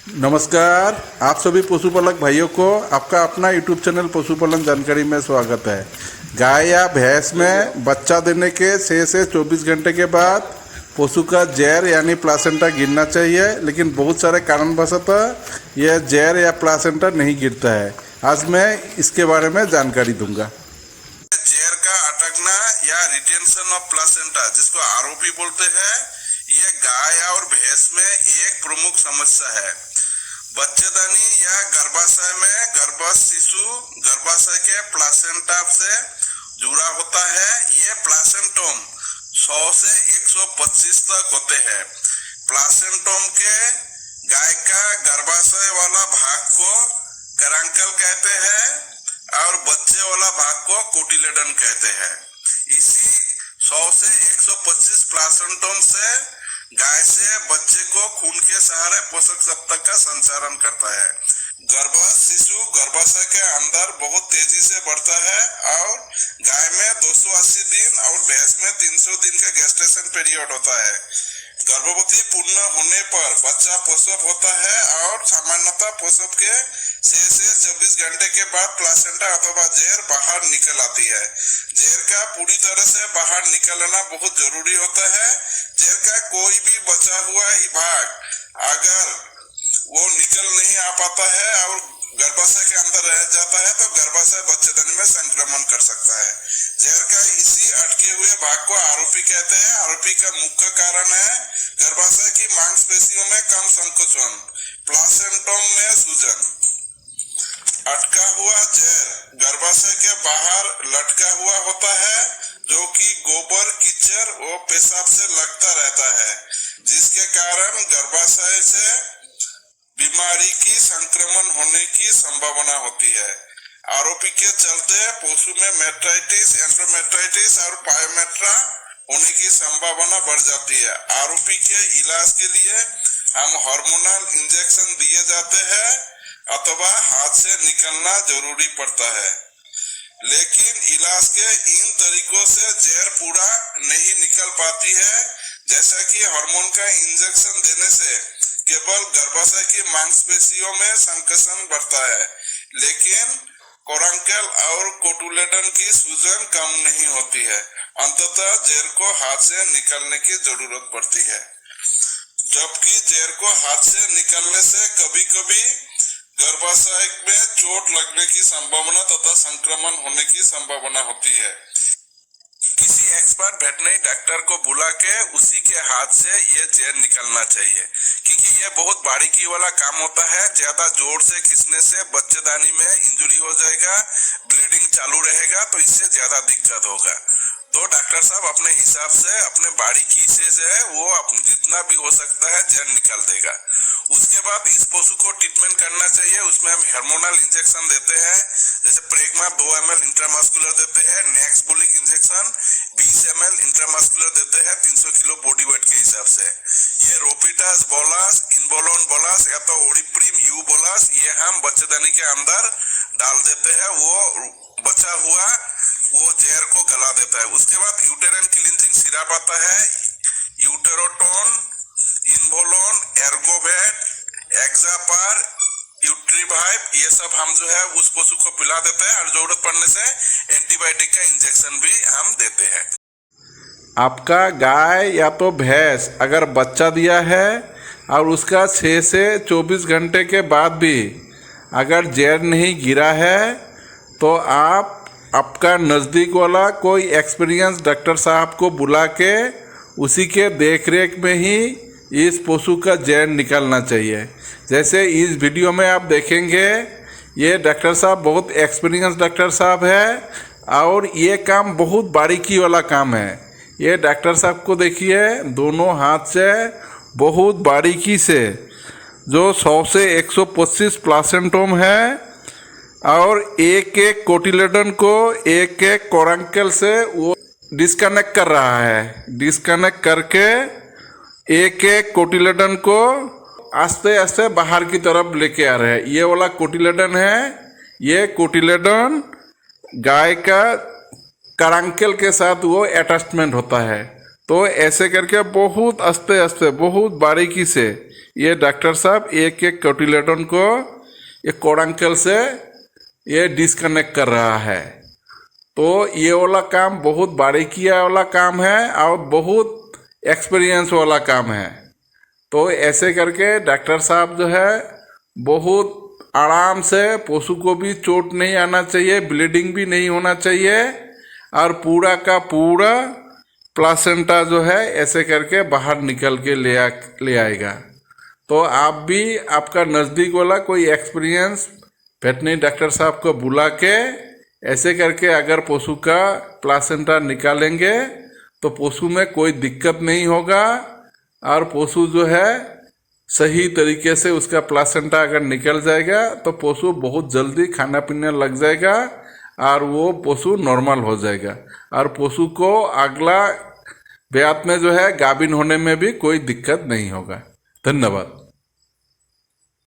नमस्कार। आप सभी पशुपालक भाइयों को आपका अपना यूट्यूब चैनल पशुपालन जानकारी में स्वागत है। गाय या भैंस में बच्चा देने के 6 से 24 घंटे के बाद पशु का जहर यानी प्लासेंटा गिरना चाहिए, लेकिन बहुत सारे कारणवशतः यह जहर या प्लासेंटा नहीं गिरता है। आज मैं इसके बारे में जानकारी दूंगा। जहर का अटकना या रिटेंशन ऑफ प्लासेंटा, जिसको आरओपी बोलते हैं, यह गाय और भैंस में एक प्रमुख समस्या है। बच्चेदानी या गर्भाशय में गर्भस्थ शिशु गर्भाशय के प्लासेंटा से जुड़ा होता है। ये प्लासेंटोम 100 से 125 तक होते हैं। प्लासेंटोम के गाय का गर्भाशय वाला भाग को करंकल कहते हैं और बच्चे वाला भाग को कोटिलेडन कहते हैं। इसी 100 से 125 प्लासेंटोम से गाय से बच्चे को खून के सहारे पोषक तत्व का संचारण करता है। गर्भस्थ शिशु गर्भाशय के अंदर बहुत तेजी से बढ़ता है और गाय में 280 दिन और भैंस में 300 दिन का गेस्टेशन पीरियड होता है। गर्भवती पूर्ण होने पर बच्चा प्रसव होता है और सामान्यतः प्रसव के 6 से 24 घंटे के बाद प्लासेंटा अथवा जहर बाहर निकल आती है। जहर का पूरी तरह से बाहर निकलना बहुत जरूरी होता है। जहर का कोई भी बचा हुआ ही भाग अगर वो निकल नहीं आ पाता है और गर्भाशय के अंदर रह जाता है तो गर्भाशय बच्चेदानी में संक्रमण कर सकता है। जहर का इसी अटके हुए भाग को आरओपी कहते हैं। आरओपी का मुख्य कारण है गर्भाशय की मांसपेशियों में कम संकोचन, प्लासेंटोम में सूजन। अटका हुआ जहर गर्भाशय के बाहर लटका हुआ होता है, जो कि गोबर, कीचड़ और पेशाब से लगता रहता है, जिसके कारण गर्भाशय से बीमारी की संक्रमण होने की संभावना होती है। आरओपी के चलते पशु में मेट्राइटिस, एंडोमेट्राइटिस और पायोमेट्रा होने की संभावना बढ़ जाती है। आरओपी के इलाज के लिए हम हार्मोनल इंजेक्शन दिए जाते हैं अथवा हाथ से निकलना जरूरी पड़ता है। लेकिन इलाज के इन तरीकों से जहर पूरा नहीं निकल पाती है। जैसा कि हार्मोन का इंजेक्शन देने से केवल गर्भाशय की मांसपेशियों में संकोचन बढ़ता है, लेकिन कोरंकल और कोटुलेडन की सूजन कम नहीं होती है। अंततः जहर को हाथ से निकलने की जरूरत पड़ती है। जबकि जहर को हाथ से निकलने से कभी कभी गर्भाशय में चोट लगने की संभावना तथा संक्रमण होने की संभावना होती है। किसी एक्सपर्ट वेटरनरी डॉक्टर को बुला के उसी के हाथ से ये जहर निकलना चाहिए, क्योंकि ये बहुत बारीकी वाला काम होता है। ज्यादा जोर से खींचने से बच्चेदानी में इंजरी हो जाएगा, ब्लीडिंग चालू रहेगा, तो इससे ज्यादा दिक्कत होगा। तो डॉक्टर साहब अपने हिसाब से अपने बारीकी से जो है वो जितना भी हो सकता है जहर निकाल देगा। उसके बाद इस पशु को ट्रीटमेंट करना चाहिए। उसमें हम हार्मोनल इंजेक्शन देते हैं, जैसे प्रेगमा 2 ml इंट्रामस्कुलर देते हैं, नेक्सबुलिक इंजेक्शन 20 ml इंट्रामस्कुलर देते हैं 300 किलो बॉडी वेट के हिसाब से। ये रोपिटास बोलास, इनबोलोन बोलास या तो ओडिप्रीम यू बोलास, ये हम बच्चेदानी के अंदर डाल देते हैं। वो बचा हुआ वो जहर को गला देता है। उसके बाद यूटेरन क्लींजिंग सिरप आता है, यूटेरोटोन, इनबोलोन, एर्गोवेट, एक्सापार, यूट्रीवाइव, ये सब हम जो है उस पशु को पिला देते हैं और जरूरत पड़ने से एंटीबायोटिक का इंजेक्शन भी हम देते हैं। आपका गाय या तो भैंस अगर बच्चा दिया है और उसका 6 से 24 घंटे के बाद भी अगर जहर नहीं गिरा है, तो आप आपका नज़दीक वाला कोई एक्सपीरियंस डॉक्टर साहब को बुला के उसी के देखरेख में ही इस पशु का जहर निकालना चाहिए। जैसे इस वीडियो में आप देखेंगे, ये डॉक्टर साहब बहुत एक्सपीरियंस डॉक्टर साहब है और ये काम बहुत बारीकी वाला काम है। ये डॉक्टर साहब को देखिए, दोनों हाथ से बहुत बारीकी से जो 100 से 125 प्लासेंटोम है और एक एक कोटिलेडन को एक एक कोरंकल से वो डिस्कनेक्ट कर रहा है। डिस्कनेक्ट करके एक एक कोटिलेडन को आस्ते आस्ते बाहर की तरफ लेके आ रहे हैं। ये वाला कोटिलेडन है, ये कोटिलेडन गाय का करंकल के साथ वो अटैचमेंट होता है। तो ऐसे करके बहुत आस्ते आस्ते बहुत बारीकी से ये डॉक्टर साहब एक एक कोटिलेडोन को एक कोडांकल से ये डिस्कनेक्ट कर रहा है। तो ये वाला काम बहुत बारीकिया वाला काम है और बहुत एक्सपीरियंस वाला काम है। तो ऐसे करके डॉक्टर साहब जो है बहुत आराम से, पशु को भी चोट नहीं आना चाहिए, ब्लीडिंग भी नहीं होना चाहिए और पूरा का पूरा प्लासेंटा जो है ऐसे करके बाहर निकल के ले आएगा। तो आप भी आपका नज़दीक वाला कोई एक्सपीरियंस वेटरनरी डॉक्टर साहब को बुला के ऐसे करके अगर पशु का प्लासेंटा निकालेंगे तो पशु में कोई दिक्कत नहीं होगा और पशु जो है सही तरीके से उसका प्लासेंटा अगर निकल जाएगा तो पशु बहुत जल्दी खाना पीने लग जाएगा और वो पशु नॉर्मल हो जाएगा और पशु को अगला ब्यात में जो है गाभिन होने में भी कोई दिक्कत नहीं होगा। धन्यवाद।